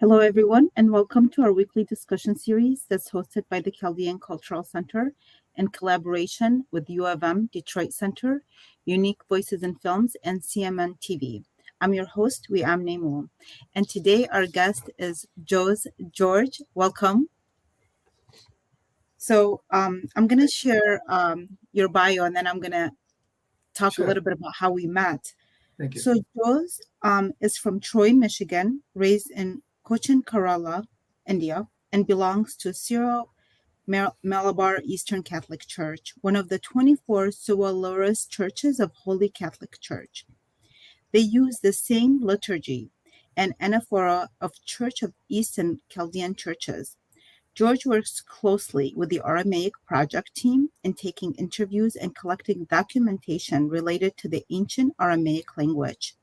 Hello, everyone, and welcome to our weekly discussion series that's hosted by the Chaldean Cultural Center in collaboration with U of M Detroit Center, Unique Voices in Films, and CMN TV. I'm your host, Wiam Nemo, and today our guest is George. Welcome. I'm going to share your bio, and then I'm going to talk a Sure. little bit about how we met. Thank you. So Jose is from Troy, Michigan, raised in Cochin, Kerala, India, and belongs to Syro Malabar Eastern Catholic Church, one of the 24 Suwa churches of Holy Catholic Church. They use the same liturgy and anaphora of Church of Eastern Chaldean churches. George works closely with the Aramaic project team in taking interviews and collecting documentation related to the ancient Aramaic language.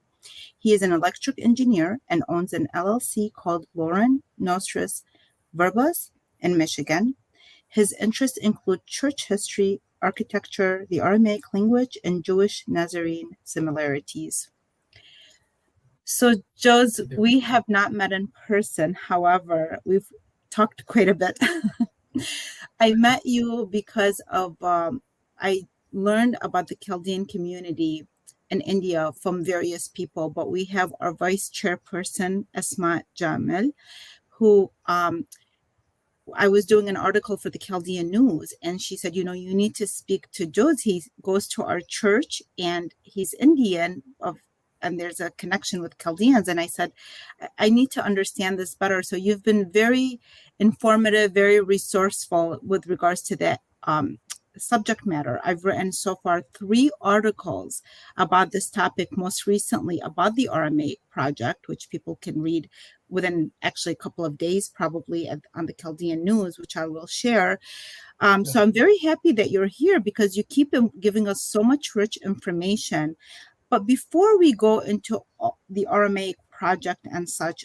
He is an electric engineer and owns an LLC called Lauren Nostris Verbos in Michigan. His interests include church history, architecture, the Aramaic language, and Jewish Nazarene similarities. So, Jose, Thank you. we have not met in person. However, we've talked quite a bit. I met you because of I learned about the Chaldean community in India from various people, but we have our vice chairperson, Asma Jamil, who I was doing an article for the Chaldean News, and she said, you need to speak to Jose. He goes to our church, and he's Indian, and there's a connection with Chaldeans. And I said, I need to understand this better. So you've been very informative, very resourceful with regards to that subject matter. I've written so far 3 articles about this topic, most recently about the Aramaic project, which people can read within actually a couple of days, probably on the Chaldean News, which I will share. So I'm very happy that you're here because you keep giving us so much rich information. But before we go into the Aramaic project and such,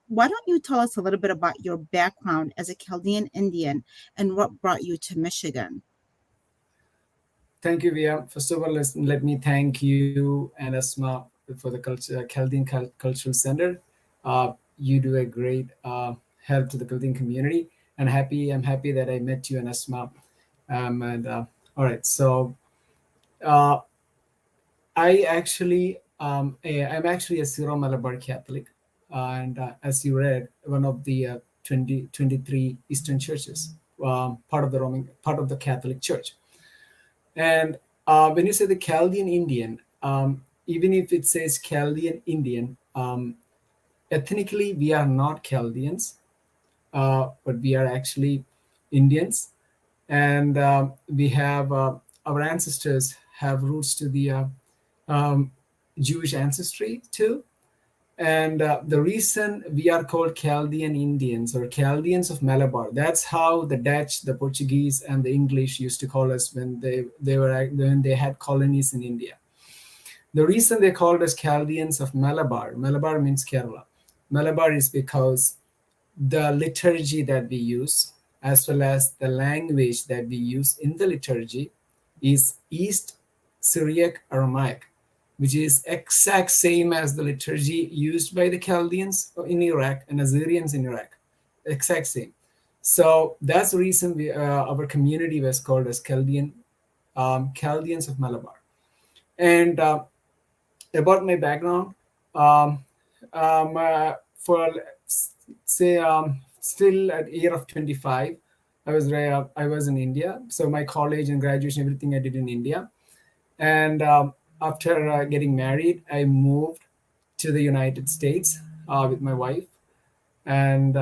why don't you tell us a little bit about your background as a Chaldean Indian and what brought you to Michigan? Thank you, Via. First of all, let me thank you and Asma for the Chaldean Cultural Center. You do a great help to the Chaldean community, and I'm happy that I met you and Asma. All right, so uh, I'm actually a Syro Malabar Catholic, and as you read, one of the 23 Eastern churches, part of the Catholic Church. And when you say the Chaldean Indian, even if it says Chaldean Indian, ethnically we are not Chaldeans, but we are actually Indians, and we have our ancestors have roots to the um, Jewish ancestry too. And the reason we are called Chaldean Indians or Chaldeans of Malabar, that's how the Dutch, the Portuguese, and the English used to call us when they had colonies in India. The reason they called us Chaldeans of Malabar, Malabar means Kerala. Malabar is because the liturgy that we use, as well as the language that we use in the liturgy, is East Syriac Aramaic, which is exact same as the liturgy used by the Chaldeans in Iraq and Assyrians in Iraq. Exact same. So that's the reason our community was called as Chaldeans of Malabar. And about my background, um, for say still at the year of 25, I was in India. So my college and graduation, everything I did in India. And after getting married, I moved to the United States with my wife, and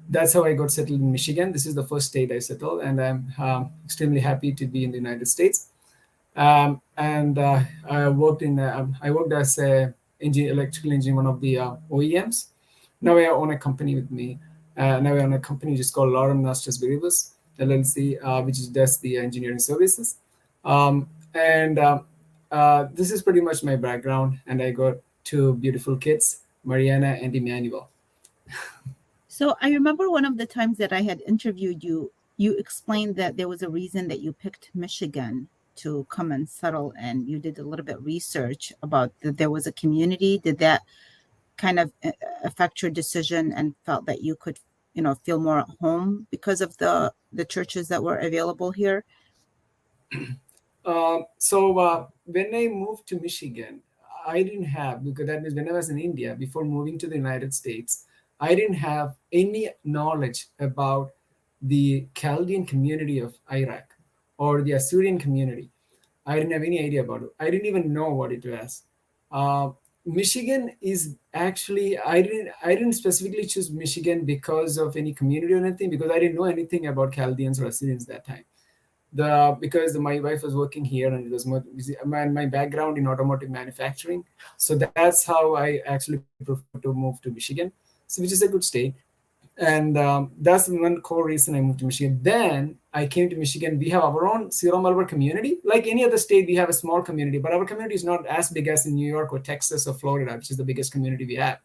that's how I got settled in Michigan. This is the first state I settled, and I'm extremely happy to be in the United States. And I worked as a electrical engineer, one of the OEMs. Now I own a company with me. Now I own a company just called Lauren Nostris Verbos LLC, which does the engineering services. And This is pretty much my background, and I got 2 beautiful kids, Mariana and Emmanuel. So I remember one of the times that I had interviewed you, you explained that there was a reason that you picked Michigan to come and settle, and you did a little bit research about that there was a community. Did that kind of affect your decision and felt that you could, feel more at home because of the churches that were available here? So when I moved to Michigan, I didn't have, because that means when I was in India before moving to the United States, I didn't have any knowledge about the Chaldean community of Iraq or the Assyrian community. I didn't have any idea about it. I didn't even know what it was. Uh, Michigan is actually, I didn't specifically choose Michigan because of any community or anything, because I didn't know anything about Chaldeans or Assyrians that time. Because my wife was working here, and it was my background in automotive manufacturing, so that's how I actually prefer to move to Michigan, so which is a good state. And that's one core reason I moved to Michigan. Then I came to Michigan. We have our own Syro-Malabar community. Like any other state, we have a small community, but our community is not as big as in New York or Texas or Florida, which is the biggest community we have.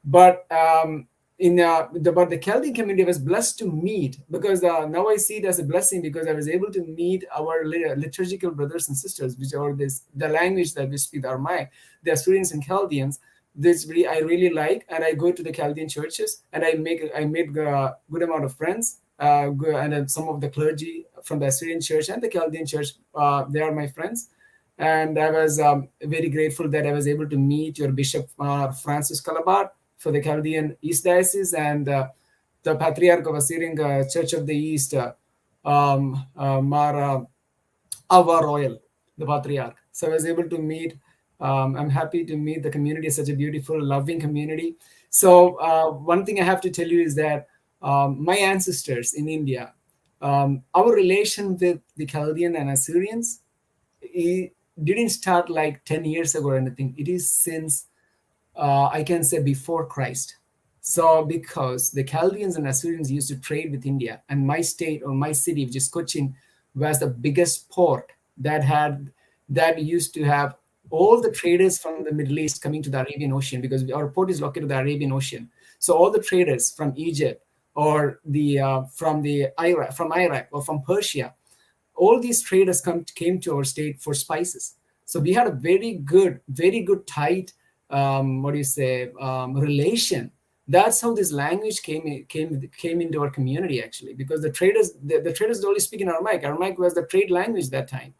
But the Chaldean community I was blessed to meet, because now I see it as a blessing, because I was able to meet our liturgical brothers and sisters, which are the language that we speak, Aramaic, the Assyrians and Chaldeans. This really I really like, and I go to the Chaldean churches, and I made a good amount of friends, and then some of the clergy from the Assyrian church and the Chaldean church, they are my friends. And I was very grateful that I was able to meet your Bishop Francis Calabar for the Chaldean East Diocese, and the Patriarch of Assyrian Church of the East, Mar Ava Royal, the Patriarch. So I was able to meet. I'm happy to meet the community, such a beautiful, loving community. So one thing I have to tell you is that my ancestors in India, our relation with the Chaldean and Assyrians, it didn't start like 10 years ago or anything. It is since, I can say, before Christ. So, because the Chaldeans and Assyrians used to trade with India, and my state or my city, which is Cochin, was the biggest port that used to have all the traders from the Middle East coming to the Arabian Ocean, because our port is located in the Arabian Ocean. So all the traders from Egypt, or from Iraq or from Persia, all these traders came to our state for spices. So we had a very good tight, what do you say, relation. That's how this language came into our community, actually, because the traders only speak in Aramaic. Aramaic was the trade language that time,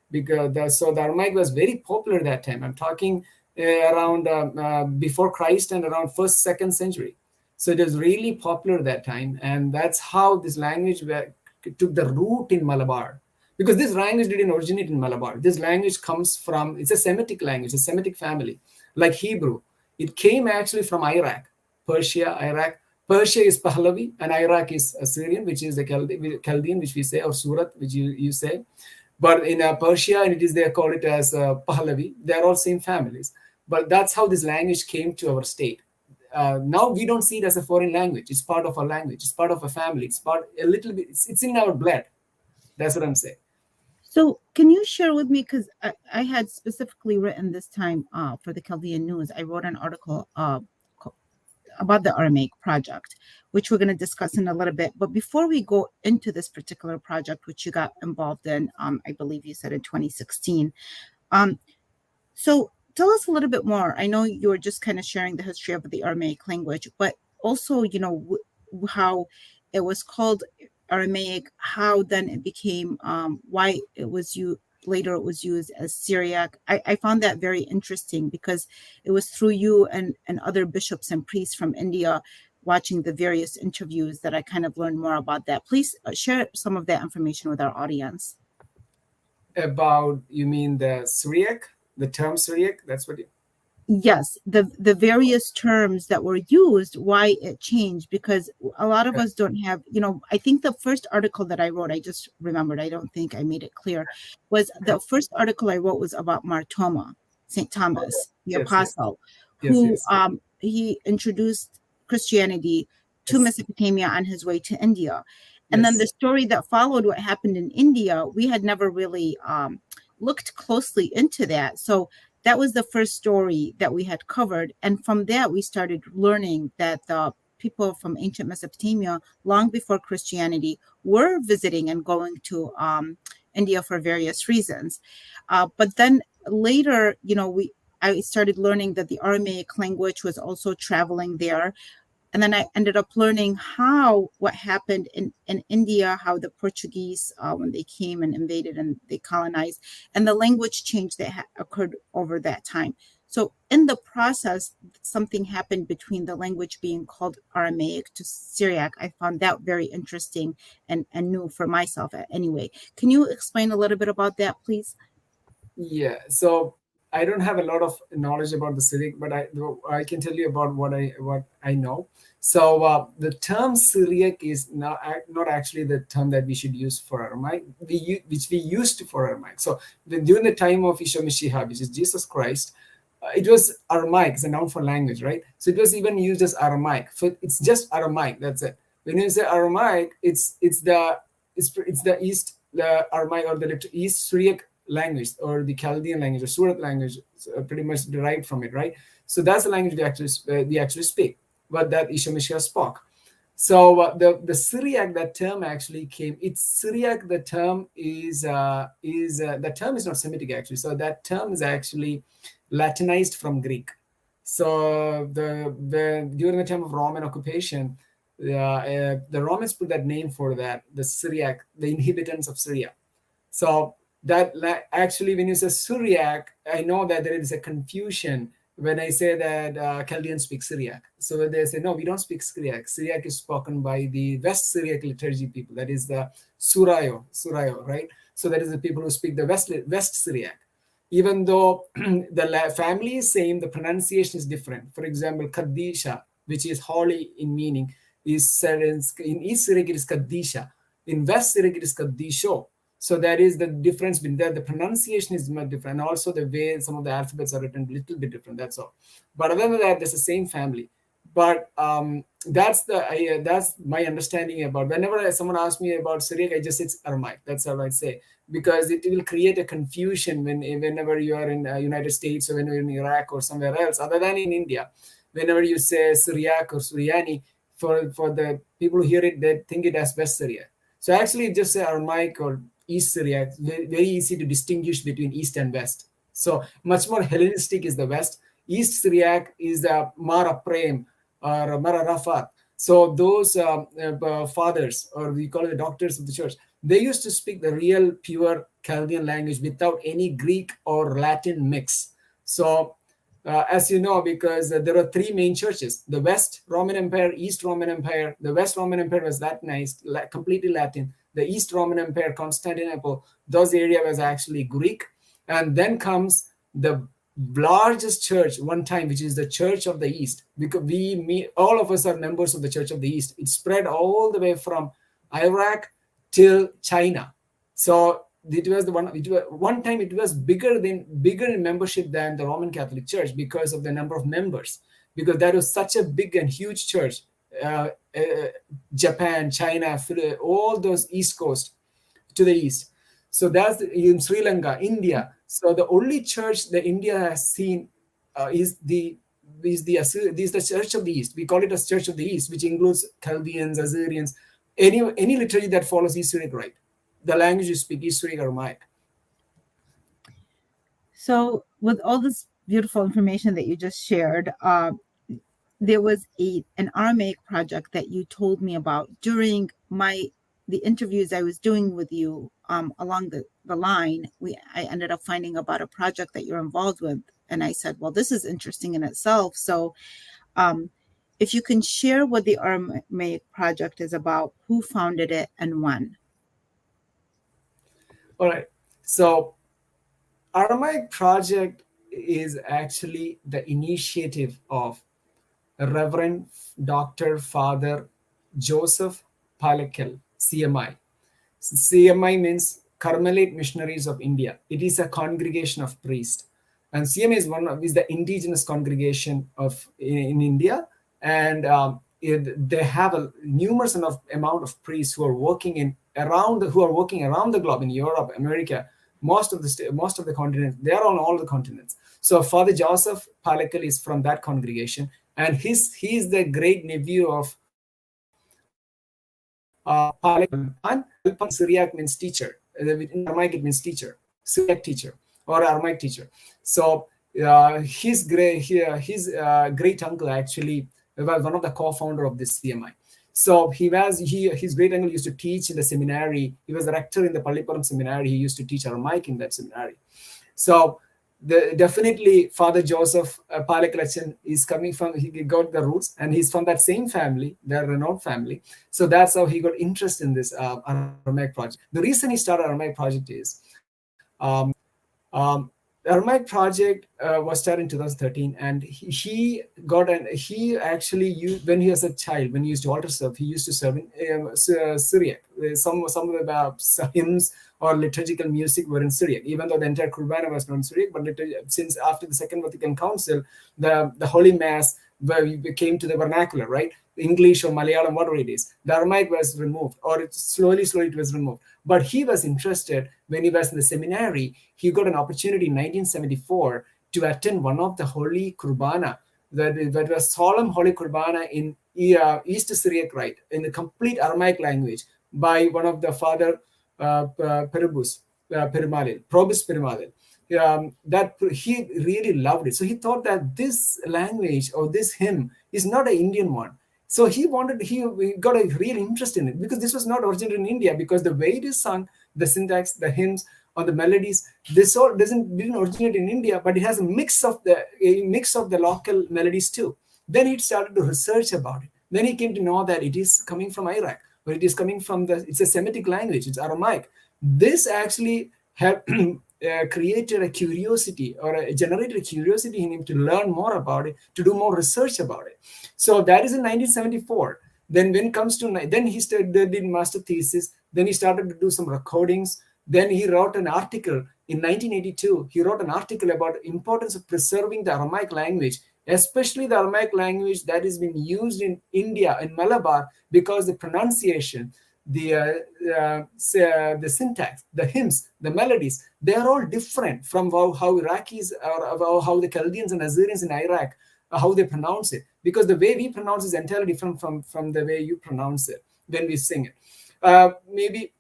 because the Aramaic was very popular that time. I'm talking around before Christ, and around first second century. So it was really popular that time, and that's how this language took the root in Malabar. Because this language didn't originate in Malabar. This language comes from, it's a Semitic language, a Semitic family, like Hebrew. It came actually from Iraq, Persia, Iraq. Persia is Pahlavi, and Iraq is Assyrian, which is the Chaldean, which we say, or Surat, which you say. But in Persia, and they call it as Pahlavi. They're all same families. But that's how this language came to our state. Now we don't see it as a foreign language. It's part of our language. It's part of a family. It's part a little bit. It's in our blood. That's what I'm saying. So, can you share with me? Because I had specifically written this time for the Chaldean News, I wrote an article about the Aramaic project, which we're going to discuss in a little bit. But before we go into this particular project, which you got involved in, I believe you said in 2016, um, so tell us a little bit more. I know you were just kind of sharing the history of the Aramaic language, but also, how it was called Aramaic, how then it became, why it was you later it was used as Syriac. I found that very interesting because it was through you and other bishops and priests from India watching the various interviews that I kind of learned more about that. Please share some of that information with our audience. About, you mean the Syriac, the term Syriac? That's what you. Yes, the various terms that were used, why it changed, because a lot of us don't have, I think the first article that I wrote, I just remembered, I don't think I made it clear, was the first article I wrote was about Martoma, St. Thomas, the Yes, yes, apostle, yes, who yes, he introduced Christianity to yes, Mesopotamia on his way to India. And then the yes. story that followed what happened in India, we had never really looked closely into that. So that was the first story that we had covered. And from that, we started learning that the people from ancient Mesopotamia, long before Christianity, were visiting and going to India for various reasons. But then later, I started learning that the Aramaic language was also traveling there. And then I ended up learning what happened in India, how the Portuguese, when they came and invaded and they colonized, and the language change that occurred over that time. So in the process, something happened between the language being called Aramaic to Syriac. I found that very interesting and new for myself anyway. Can you explain a little bit about that, please? Yeah, so I don't have a lot of knowledge about the Syriac, but I can tell you about what I know. So the term Syriac is not actually the term that we should use for Aramaic, which we used for Aramaic. So during the time of Isha Mashiach, which is Jesus Christ, it was Aramaic. It's a noun for language, right? So it was even used as Aramaic. So it's just Aramaic. That's it. When you say Aramaic, it's the East, the Aramaic, or the East Syriac language, or the Chaldean language, or Surat language, pretty much derived from it, right? So that's the language we actually speak, but that Isha Mashiach spoke. So the Syriac, that term actually came. It's Syriac. The term is the term is not Semitic actually. So that term is actually Latinized from Greek. So the during the time of Roman occupation, the Romans put that name for that, the Syriac, the inhabitants of Syria. So that actually, when you say Syriac, I know that there is a confusion when I say that Chaldeans speak Syriac. So they say, no, we don't speak Syriac. Syriac is spoken by the West Syriac liturgy people. That is the Surayo, right? So that is the people who speak the West Syriac. Even though the family is same, the pronunciation is different. For example, Kadisha, which is holy in meaning, is said in East Syriac it is Kadisha. In West Syriac it is Kadisho. So that is the difference between that. The pronunciation is much different. And also the way some of the alphabets are written a little bit different. That's all. But other than that, there's the same family. But that's my understanding about. Whenever someone asks me about Syriac, I just say it's Aramaic. That's all I say, because it will create a confusion whenever you are in the United States, or when you're in Iraq or somewhere else, other than in India. Whenever you say Syriac or Suryani, for the people who hear it, they think it as West Syriac. So actually, just say Aramaic or East Syriac, very easy to distinguish between East and West. So much more Hellenistic is the West. East Syriac is the Mara Prem or Mara Rafat. So those fathers, or we call it the doctors of the church, they used to speak the real pure Chaldean language without any Greek or Latin mix. So as you know, because there are three main churches: the West Roman Empire, East Roman Empire. The West Roman Empire was Latinized, completely Latin. The East Roman Empire, Constantinople, those area was actually Greek. And then comes the largest church one time, which is the Church of the East, because all of us are members of the Church of the East. It spread all the way from Iraq till China. So it was one time it was bigger in membership than the Roman Catholic Church, because of the number of members, because that was such a big and huge church. uh, uh, Japan, China, all those East Coast to the east. So that's in Sri Lanka, India. So the only church that India has seen is the Church of the East. We call it as Church of the East, which includes Chaldeans, Assyrians, any liturgy that follows East Syriac rite. The language you speak East Syriac Aramaic. So, with all this beautiful information that you just shared, there was an Aramaic project that you told me about during the interviews I was doing with you along the line. I ended up finding about a project that you're involved with, and I said, well, this is interesting in itself. So um, if you can share what the Aramaic project is about, who founded it, and when. All right. So Aramaic project is actually the initiative of Reverend Dr. Father Joseph Palakel, CMI. CMI means Carmelite Missionaries of India. It is a congregation of priests, and CMI is the indigenous congregation in India, and they have a numerous amount of priests who are working around the globe, in Europe, America, most of the continents. They are on all the continents. So Father Joseph Palakel is from that congregation, and he is the great nephew of Palpan. Syriac means teacher. In Aramaic, it means teacher, Syriac teacher, or Aramaic teacher. So His great uncle actually was one of the co-founder of this CMI. So his great uncle used to teach in the seminary. He was a rector in the Pallipuram seminary. He used to teach Aramaic in that seminary. So definitely Father Joseph Palakalachan is coming from, he got the roots, and he's from that same family, the renowned family. So that's how he got interest in this Aramaic project. The reason he started Aramaic project is um, the Aramaic project was started in 2013, and he actually used, when he was a child, when he used to altar serve, he used to serve in Syriac. Some of the hymns or liturgical music were in Syriac, even though the entire Kurbana was not in Syriac. But since after the Second Vatican Council, the Holy Mass came to the vernacular, right? English or Malayalam, whatever it is. The Aramaic was removed, or slowly it was removed. But he was interested when he was in the seminary. He got an opportunity in 1974 to attend one of the Holy Kurbana, that was solemn Holy Kurbana in East Syriac Rite, in the complete Aramaic language, by one of the Father Perubus Perumalil, Probus Perumalil. That he really loved it. So he thought that this language or this hymn is not an Indian one. So he got a real interest in it, because this was not originated in India, because the way it is sung, the syntax, the hymns, or the melodies, this all didn't originate in India, but it has a mix of the local melodies too. Then he started to research about it. Then he came to know that it is coming from Iraq, or it is coming from it's a Semitic language, it's Aramaic. This actually have created a curiosity, or generated a curiosity in him to learn more about it, to do more research about it. So that is in 1974. Then when it comes to, then he did master thesis. Then he started to do some recordings. Then he wrote an article in 1982. He wrote an article about the importance of preserving the Aramaic language, especially the Aramaic language that is being used in India, in Malabar, because the pronunciation, the syntax, the hymns, the melodies, they are all different from how Iraqis, or how the Chaldeans and Assyrians in Iraq, how they pronounce it, because the way we pronounce is entirely different from the way you pronounce it when we sing it. Maybe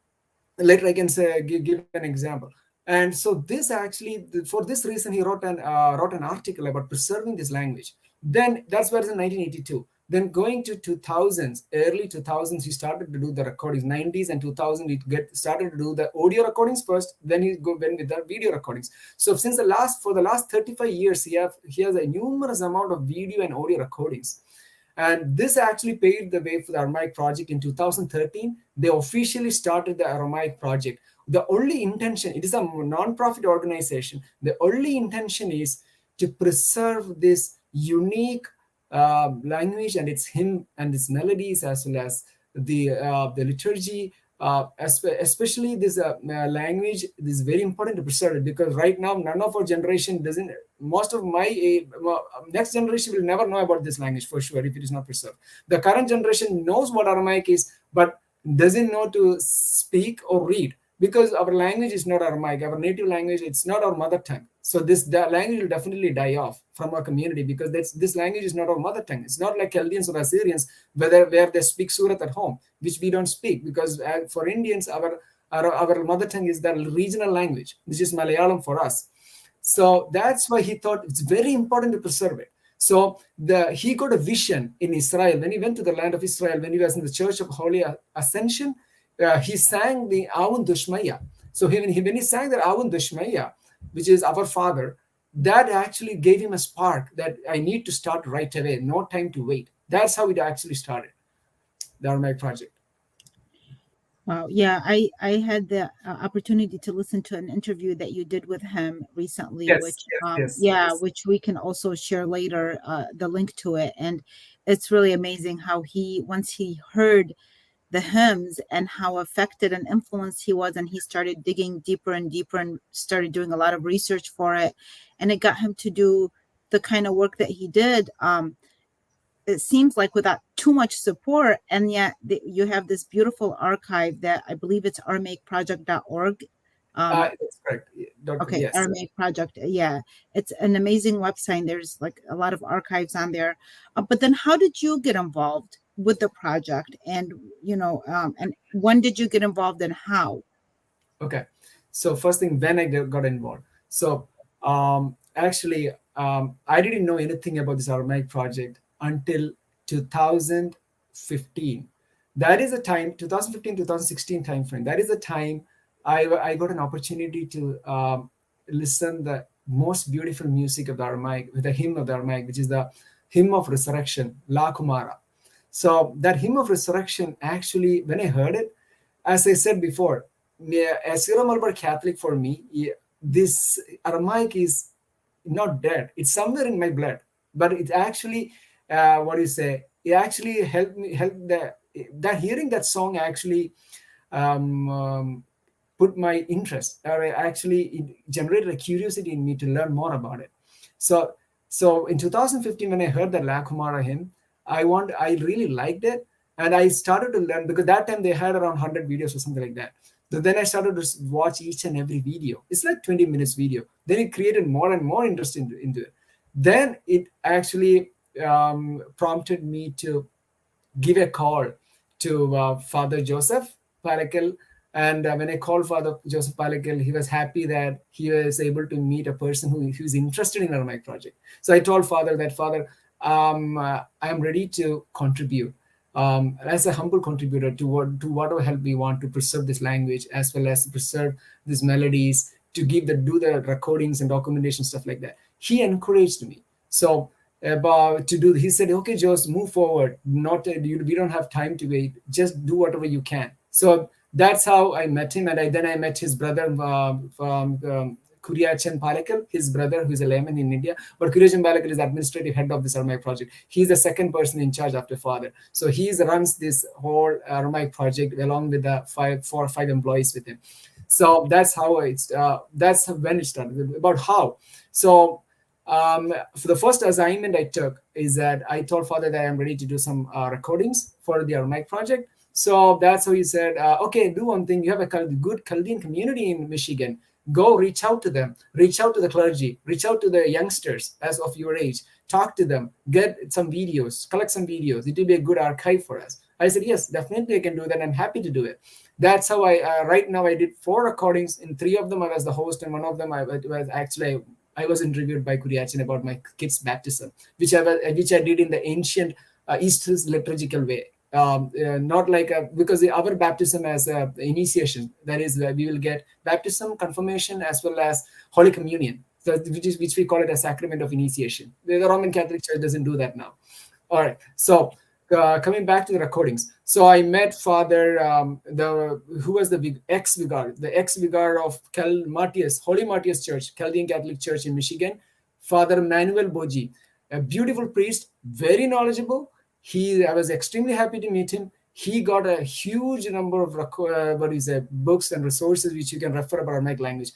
later I can give an example. And so this actually, for this reason, he wrote an article about preserving this language. Then that's where it's in 1982. Then going to 2000s, early 2000s, he started to do the recordings. 90s and 2000, he started to do the audio recordings first. Then went with the video recordings. So for the last 35 years, he has a numerous amount of video and audio recordings. And this actually paved the way for the Aramaic project. In 2013, they officially started the Aramaic project. The only intention, it is a non-profit organization. The only intention is to preserve this unique language and its hymn and its melodies, as well as the liturgy. Especially this language is very important to preserve it, because right now none of our generation doesn't. Most of my next generation will never know about this language for sure if it is not preserved. The current generation knows what Aramaic is, but doesn't know to speak or read, because our language is not Aramaic, our native language. It's not our mother tongue. So the language will definitely die off from our community, because this language is not our mother tongue. It's not like Chaldeans or Assyrians, where they speak Surat at home, which we don't speak, because for Indians, our mother tongue is the regional language, which is Malayalam for us. So that's why he thought it's very important to preserve it. So he got a vision in Israel when he went to the land of Israel, when he was in the Church of Holy Ascension. He sang the Avun Dushmaya. So when he sang the Avun Dushmaya, which is our Father, that actually gave him a spark that I need to start right away, no time to wait. That's how it actually started, the Aramaic project. Wow. Yeah, I had the opportunity to listen to an interview that you did with him recently, Yes, which yes, yes, yeah, yes. which we can also share later, the link to it. And it's really amazing how once he heard the hymns and how affected and influenced he was, and he started digging deeper and deeper and started doing a lot of research for it, and it got him to do the kind of work that he did. It seems like without too much support, and yet you have this beautiful archive that I believe it's aramaicproject.org. That's correct. Okay, Yes. Aramaic Project. Yeah, it's an amazing website. There's like a lot of archives on there. But then, how did you get involved with the project? And and when did you get involved, and how? Okay. So first thing, when I got involved. So actually, I didn't know anything about this Aramaic project until 2015. That is the time, 2015, 2016 time frame. That is the time I got an opportunity to listen the most beautiful music of the Aramaic, the hymn of the Aramaic, which is the hymn of resurrection, La Kumara. So that hymn of resurrection, actually, when I heard it, as I said before, as Syro Malabar Catholic, for me, this Aramaic is not dead. It's somewhere in my blood, but it actually, what do you say? It actually helped me. Helped that hearing that song actually um, um, put my interest, or actually it generated a curiosity in me to learn more about it. So, so in 2015, when I heard the La Kumara hymn, I really liked it, and I started to learn, because that time they had around 100 videos or something like that. So then I started to watch each and every video. It's like 20 minutes video. Then it created more and more interest into it. Then it actually prompted me to give a call to Father Joseph Palakal. And when I called Father Joseph Palakal, he was happy that he was able to meet a person who's interested in Aramaic project. So I told Father that, Father, I am ready to contribute as a humble contributor to whatever help we want to preserve this language, as well as preserve these melodies, to do the recordings and documentation, stuff like that. He encouraged me. So about to do, he said, okay, just move forward, not we don't have time to wait, just do whatever you can. So that's how I met him. And then I met his brother from Kuriachan Palekal, his brother, who's a layman in India. But Kuriachan Palekal is the administrative head of this Aramaic project. He's the second person in charge after father. So he runs this whole Aramaic project along with the 4 or 5 employees with him. So that's how that's when it started. About how. So for the first assignment I took is that I told Father that I'm ready to do some recordings for the Aramaic project. So that's how he said, okay, do one thing. You have a good Chaldean community in Michigan. Go reach out to them, reach out to the clergy, reach out to the youngsters as of your age, talk to them, get some videos, collect some videos. It will be a good archive for us. I said, yes, definitely I can do that. I'm happy to do it. That's how right now I did 4 recordings. In 3 of them, I was the host, and one of them I was actually, I was interviewed by Kuriachin about my kid's baptism, which I did in the ancient Eastern liturgical way. Not like because our baptism as initiation, that is, we will get baptism, confirmation, as well as Holy Communion, so which we call it a sacrament of initiation. The Roman Catholic Church doesn't do that now. All right, so coming back to the recordings, so I met Father who was the ex-vicar of Holy Matthias Church, Chaldean Catholic Church in Michigan, Father Manuel Boji, a beautiful priest, very knowledgeable. I was extremely happy to meet him. He got a huge number of books and resources which you can refer about Aramaic language.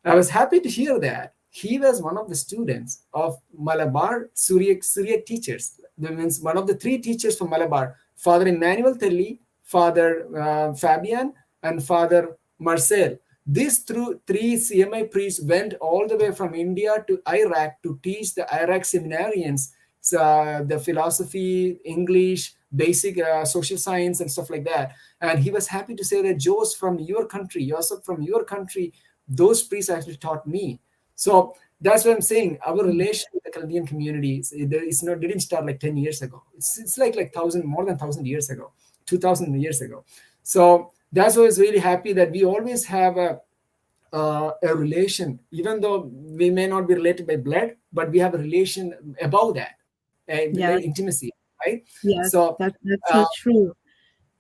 I was happy to hear that he was one of the students of Malabar Syriac teachers. That means one of the 3 teachers from Malabar, Father Emmanuel Telly, Father Fabian, and Father Marcel. These 3 CMI priests went all the way from India to Iraq to teach the Iraq seminarians the philosophy, English, basic social science, and stuff like that. And he was happy to say that Joe's from your country, Joseph from your country, those priests actually taught me. So that's what I'm saying. Our relation with the Chaldean community didn't start like 10 years ago. It's like more than 1,000 years ago, 2,000 years ago. So that's why I was really happy that we always have a relation, even though we may not be related by blood, but we have a relation above that, Yes, intimacy, right? yes, So that's uh, so true.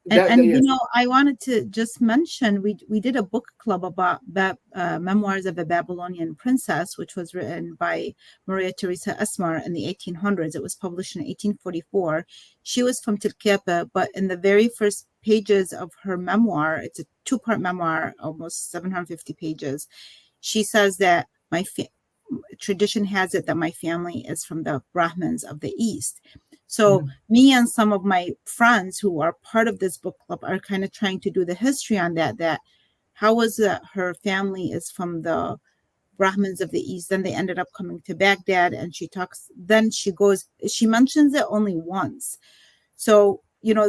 And yes. I wanted to just mention we did a book club about Memoirs of a Babylonian Princess, which was written by Maria Theresa Esmar in the 1800s. It was published in 1844. She was from Tilkepe, but in the very first pages of her memoir, it's a 2-part memoir, almost 750 pages. She says that tradition has it that my family is from the Brahmins of the East. So me and some of my friends who are part of this book club are kind of trying to do the history on that how was it her family is from the Brahmins of the East. Then they ended up coming to Baghdad, and she mentions it only once. So,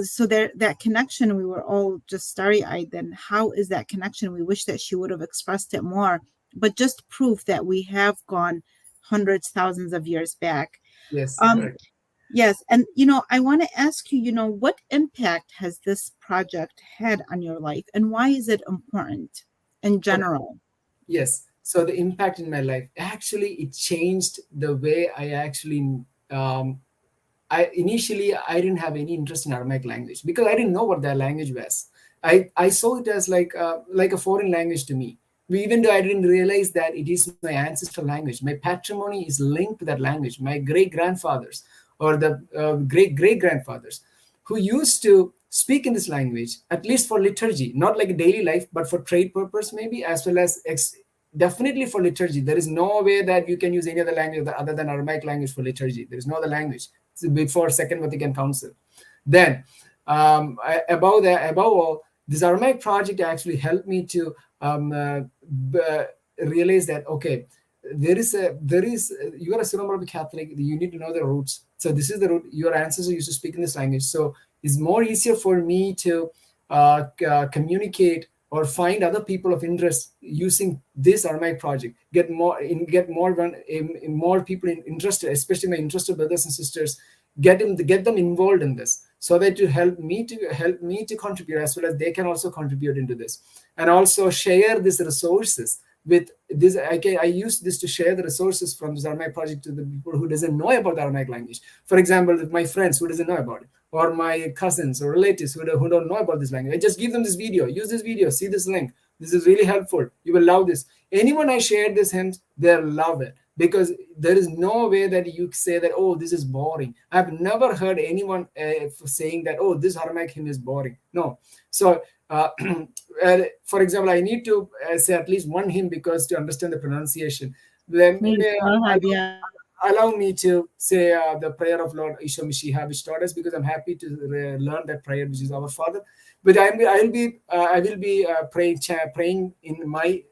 so there, that connection, we were all just starry-eyed. Then how is that connection? We wish that she would have expressed it more, but just proof that we have gone hundreds, thousands of years back. Yes, Um, correct. yes, and I want to ask you, what impact has this project had on your life, and why is it important in Okay. general? Yes. So the impact in my life, actually it changed the way I actually I initially I didn't have any interest in Aramaic language because I didn't know what that language was. I saw it as like a foreign language to me. Even though I didn't realize that it is my ancestral language, my patrimony is linked to that language. My great grandfathers or the great great grandfathers who used to speak in this language, at least for liturgy, not like a daily life, but for trade purpose maybe, as well as definitely for liturgy. There is no way that you can use any other language other than Aramaic language for liturgy. There is no other language before Second Vatican Council. Then, above all, this Aramaic project actually helped me to realize that okay, there is you are a Syro Catholic. You need to know the roots. So this is the root. Your ancestors used to speak in this language. So it's more easier for me to communicate or find other people of interest using this Aramaic project. Get more people interested, especially my interested brothers and sisters. Get them involved in this so that to help me to contribute as well as they can also contribute into this and also share these resources with this. I use this to share the resources from this Aramaic project to the people who doesn't know about the Aramaic language. For example, my friends who doesn't know about it, or my cousins or relatives who don't know about this language. I just give them this video. Use this video. See this link. This is really helpful. You will love this. Anyone I share this hymns, they'll love it because there is no way that you say that, oh, this is boring. I've never heard anyone saying that, oh, this Aramaic hymn is boring. No. So, for example, I need to say at least one hymn because to understand the pronunciation. Please go ahead. Yeah. Allow me to say the prayer of Lord Isha Mishiha, which taught us, because I'm happy to learn that prayer, which is our Father. But I will be praying in my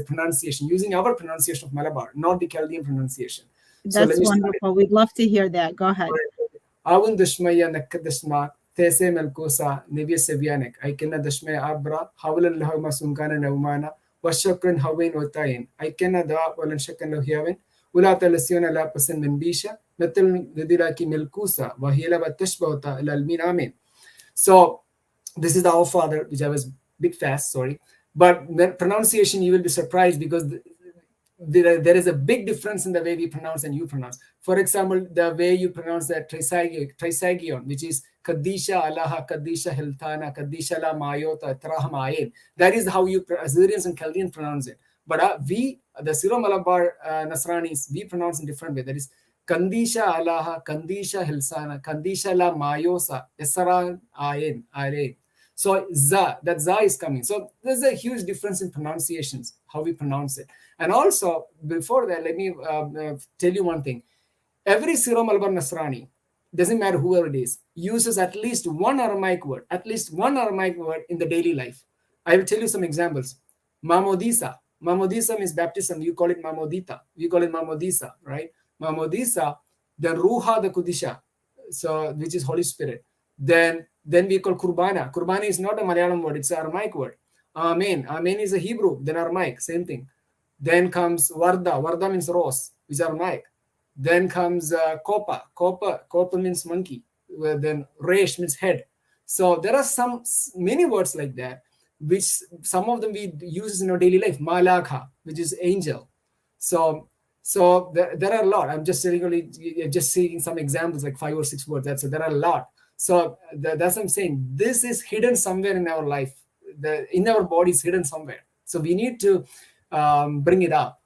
pronunciation, using our pronunciation of Malabar, not the Chaldean pronunciation. So let That's me start. wonderful. We'd love to hear that. Go ahead. Awun dashmaya nakadashma tese melkosa nevia sevianek. I cannot dashmaya abra hawlan lahuma sunkana naumana washakran hawain otain. I cannot da walan shakan lohiaven. ولا تلسيون لا بسن من بيشا مثل نديراكي ملكوسا وهي لا تشبهتا إلى المين آمين. So this is the Our Father, which I was bit fast, sorry. But the pronunciation, you will be surprised because there is a big difference in the way we pronounce and you pronounce. For example, the way you pronounce that trisagion, which is Kadisha Allaha, Kadisha Hiltana, Kadisha La Mayota, Trahamayin. That is how you Assyrians and Chaldeans pronounce it. But the Syro Malabar Nasranis, we pronounce in different way. That is Kandisha Allaha, Kandisha Hilsana, Kandisha La Mayosa, Esaran Ayin, Ayin. So that za is coming. So there's a huge difference in pronunciations, how we pronounce it. And also, before that, let me tell you one thing. Every Syro Malabar Nasrani, doesn't matter whoever it is, uses at least one Aramaic word in the daily life. I will tell you some examples. Mamodisa. Mamodisa means baptism. You call it Mamodita. We call it Mamodisa, right? Mamodisa, then Ruha the Kudisha, so which is Holy Spirit. Then we call Kurbana. Kurbana is not a Malayalam word, it's an Aramaic word. Amen. Amen is a Hebrew, then Aramaic, same thing. Then comes Varda. Varda means rose, which is Aramaic. Then comes Kopa. Kopa means monkey. Then Resh means head. So there are many words like that, which some of them we use in our daily life. Malakha, which is angel. So there are a lot. I'm just seeing some examples, like 5 or 6 words. There are a lot. So that's what I'm saying. This is hidden somewhere in our life. In our body is hidden somewhere. So we need to bring it up,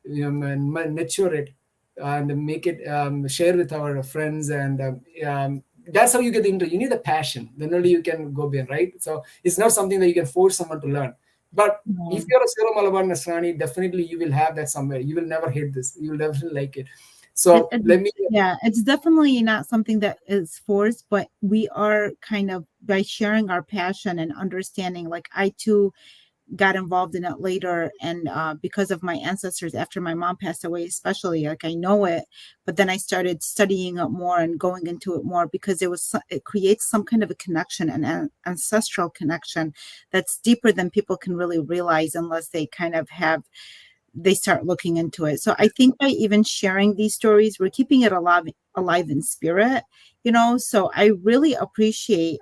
and nurture it, and make it share with our friends. And that's how you get into. You need a passion. Then only you can go beyond, right? So it's not something that you can force someone to learn. But if you're a Syro Malabar Nasrani, definitely you will have that somewhere. You will never hate this. You will definitely like it. So let me. Yeah, it's definitely not something that is forced, but we are kind of, by sharing our passion and understanding, like I too got involved in it later, and because of my ancestors after my mom passed away, especially, like I know it, but then I started studying it more and going into it more because it creates some kind of a connection, an ancestral connection that's deeper than people can really realize unless they kind of have they start looking into it. So I think by even sharing these stories, we're keeping it alive in spirit, So I really appreciate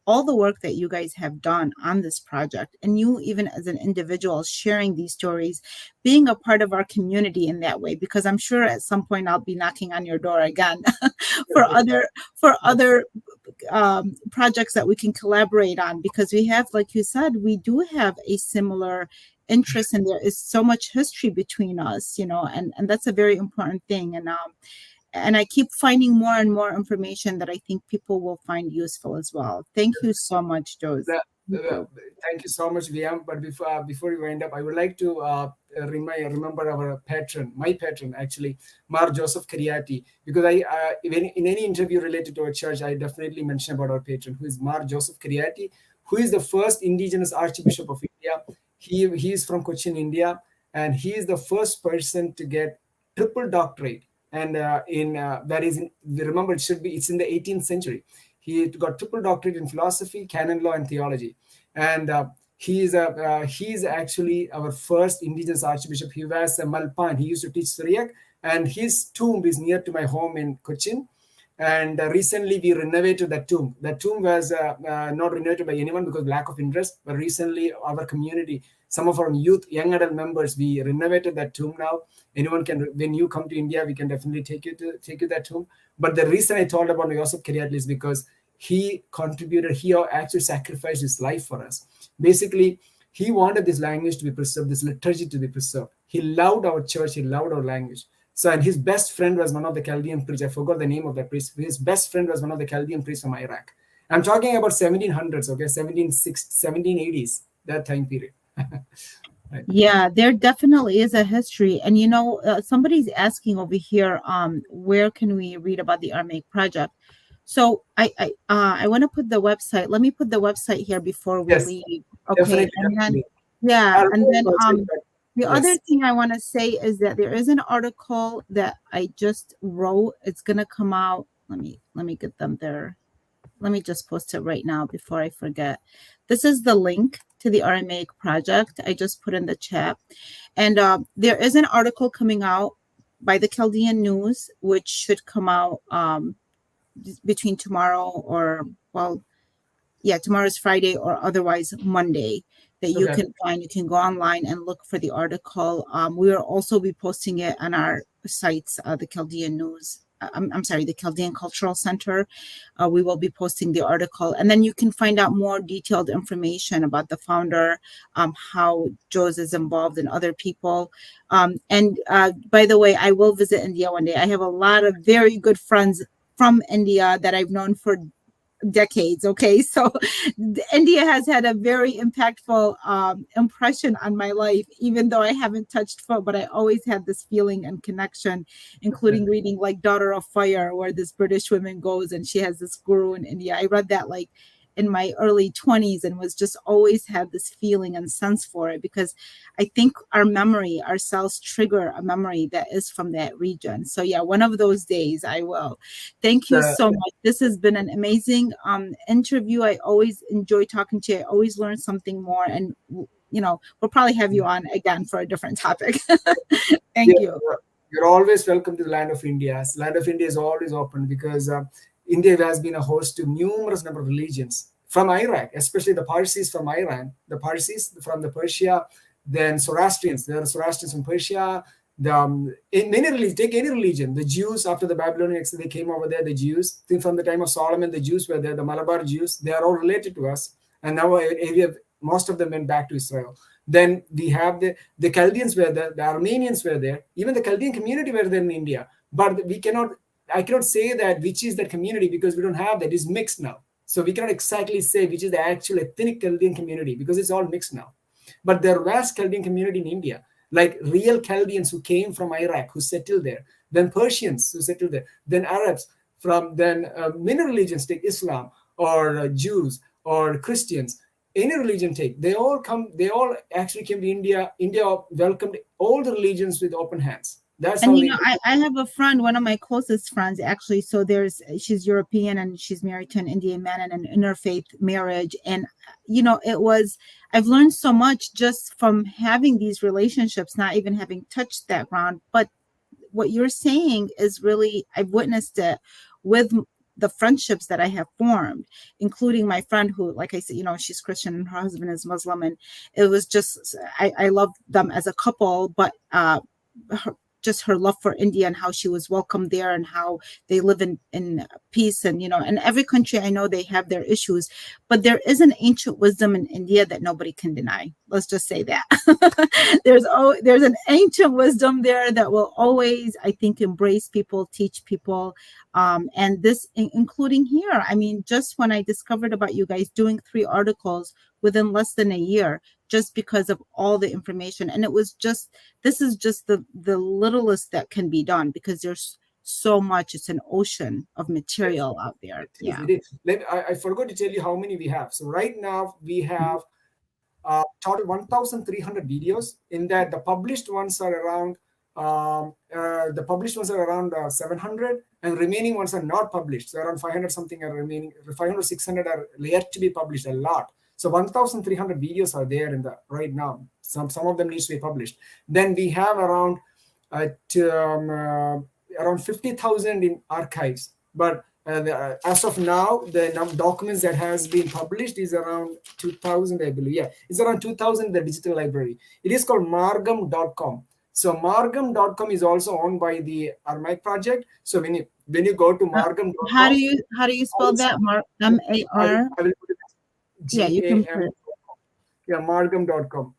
all the work that you guys have done on this project, and you even as an individual sharing these stories, being a part of our community in that way, because I'm sure at some point I'll be knocking on your door again for other projects that we can collaborate on, because we have, like you said, we do have a similar interest, and there is so much history between us, and that's a very important thing. And I keep finding more and more information that I think people will find useful as well. Thank you so much, Jose. The, Thank you. thank you so much, Liam. But before we wind up, I would like to remember our patron, my patron actually, Mar Joseph Kariati, because in any interview related to our church, I definitely mention about our patron, who is Mar Joseph Kariati, who is the first indigenous Archbishop of India. He is from Cochin, India, and he is the first person to get triple doctorate. And that is, remember, it's in the 18th century. He got triple doctorate in philosophy, canon law, and theology. And he is actually our first indigenous archbishop. He was a Malpan. He used to teach Syriac, and his tomb is near to my home in Cochin. And recently we renovated that tomb. That tomb was not renovated by anyone because of lack of interest. But recently our community, some of our youth, young adult members, we renovated that tomb now. Anyone can, when you come to India, we can definitely take you that tomb. But the reason I told about Joseph Kariatli is because he contributed, he actually sacrificed his life for us. Basically, he wanted this language to be preserved, this liturgy to be preserved. He loved our church, he loved our language. So, and his best friend was one of the Chaldean priests. I forgot the name of that priest. His best friend was one of the Chaldean priests from Iraq. I'm talking about 1700s, okay, 1780s, that time period. Right. Yeah, there definitely is a history. And somebody's asking over here, where can we read about the Aramaic project? So I want to put the website. Let me put the website here before we Yes, leave. Okay. definitely, And then, definitely. yeah, I'll and then but the other yes. thing I want to say is that there is an article that I just wrote. It's gonna come out. Let me get them there. Let me just post it right now before I forget. This is the link to the Aramaic project. I just put in the chat. And there is an article coming out by the Chaldean News, which should come out between tomorrow tomorrow's Friday or otherwise Monday, that you Okay. can find. You can go online and look for the article. We will also be posting it on our sites, the Chaldean News. I'm sorry, the Chaldean Cultural Center. We will be posting the article, and then you can find out more detailed information about the founder, how Jose is involved and other people. And by the way, I will visit India one day. I have a lot of very good friends from India that I've known for decades. Okay, so India has had a very impactful impression on my life, even though I haven't touched foot, but I always had this feeling and connection, including Definitely. reading like Daughter of Fire, where this British woman goes and she has this guru in India. I read that like in my early 20s and was just always had this feeling and sense for it, because I think our cells trigger a memory that is from that region. So yeah, one of those days I will. Thank you The, so much. This has been an amazing interview. I always enjoy talking to you. I always learn something more, and we'll probably have you on again for a different topic. yeah, Thank you. you're always welcome to the land of India. Land of India is always open because India has been a host to numerous number of religions from Iraq, especially the Parsis from Iran, the Parsis from the Persia, then Zoroastrians. There are Zoroastrians from Persia. In many religions, take any religion. The Jews after the Babylonian exile, they came over there. The Jews, I think from the time of Solomon, the Jews were there. The Malabar Jews, they are all related to us, and now most of them went back to Israel. Then we have the Chaldeans were there, the Armenians were there, even the Chaldean community were there in India. But I cannot say that which is that community because we don't have that. It's mixed now. So we cannot exactly say which is the actual ethnic Chaldean community because it's all mixed now. But there was Chaldean community in India, like real Chaldeans who came from Iraq, who settled there, then Persians who settled there, then Arabs then many religions, take Islam or Jews or Christians, any religion take, they all actually came to India. India welcomed all the religions with open hands. That's And how you they know, I have a friend, one of my closest friends actually. So she's European and she's married to an Indian man in an interfaith marriage. And you know, I've learned so much just from having these relationships, not even having touched that ground. But what you're saying is really, I've witnessed it with the friendships that I have formed, including my friend who, like I said, you know, she's Christian and her husband is Muslim. And it was just, I love them as a couple, but her, just her love for India and how she was welcomed there and how they live in peace. And, you know, in every country, I know they have their issues, but there is an ancient wisdom in India that nobody can deny. Let's just say that. There's an ancient wisdom there that will always, I think, embrace people, teach people. And this, including here, I mean, just when I discovered about you guys doing 3 articles within less than a year, just because of all the information. And it was just, this is just the littlest that can be done because there's so much. It's an ocean of yes, material out there. it is. Yeah. It is. I forgot to tell you how many we have. So right now we have total 1,300 videos. In that, the published ones are around 700, and remaining ones are not published. So around 500 something are remaining. 500, 600 are yet to be published. A lot. So 1,300 videos are there in the right now. Some of them needs to be published. Then we have around 50,000 in archives. But as of now, the documents that has been published is around 2,000, I believe. Yeah, it's around 2,000 in the digital library. It is called margam.com. So margam.com is also owned by the Aramaic project. So when you go to Uh, how do margam.com, you spell that? MAR. I will put it Yeah, you can put GAM. it. Yeah, margam.com.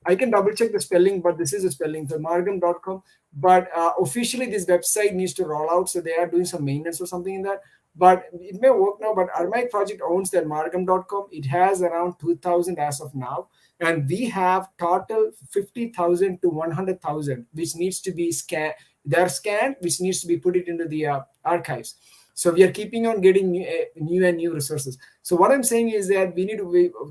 I can double check the spelling, but this is the spelling for margam.com. But officially, this website needs to roll out. So they are doing some maintenance or something in that. But it may work now. But Aramaic project owns that margam.com. It has around 2,000 as of now. And we have total 50,000 to 100,000, which needs to be scanned. They're scanned, which needs to be put it into the archives. So we are keeping on getting new and new resources. So what I'm saying is that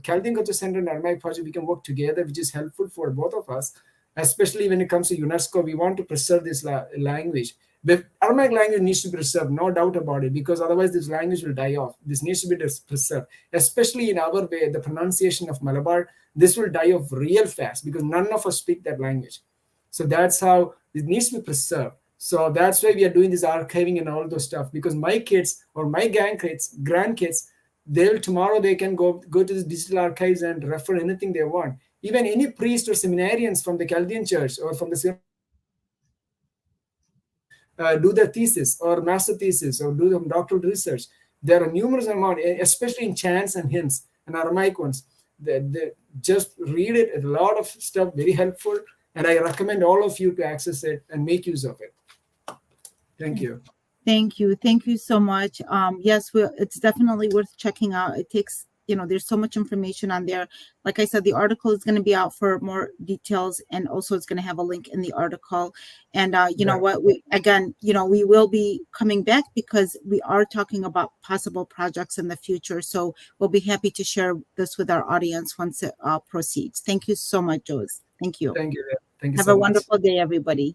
Chaldean Culture Center and Aramaic project, we can work together, which is helpful for both of us, especially when it comes to UNESCO. We want to preserve this language. The Aramaic language needs to be preserved, no doubt about it, because otherwise this language will die off. This needs to be preserved, especially in our way, the pronunciation of Malabar. This will die off real fast because none of us speak that language. So that's how it needs to be preserved. So that's why we are doing this archiving and all those stuff, because my kids or my grandkids, they'll tomorrow they can go to the digital archives and refer anything they want. Even any priest or seminarians from the Chaldean church or from the Syrian do their thesis or master thesis or do the doctoral research. There are numerous amount, especially in chants and hymns and Aramaic ones. They just read it. A lot of stuff, very helpful, and I recommend all of you to access it and make use of it. Thank you. Thank you. Thank you so much. Yes, it's definitely worth checking out. It takes, you know, there's so much information on there. Like I said, the article is going to be out for more details, and also it's going to have a link in the article. And you know Right. what, again, you know, we will be coming back because we are talking about possible projects in the future. So we'll be happy to share this with our audience once it proceeds. Thank you so much, Jules. Thank you. Thank you. Thank you Have a so much. wonderful day, everybody.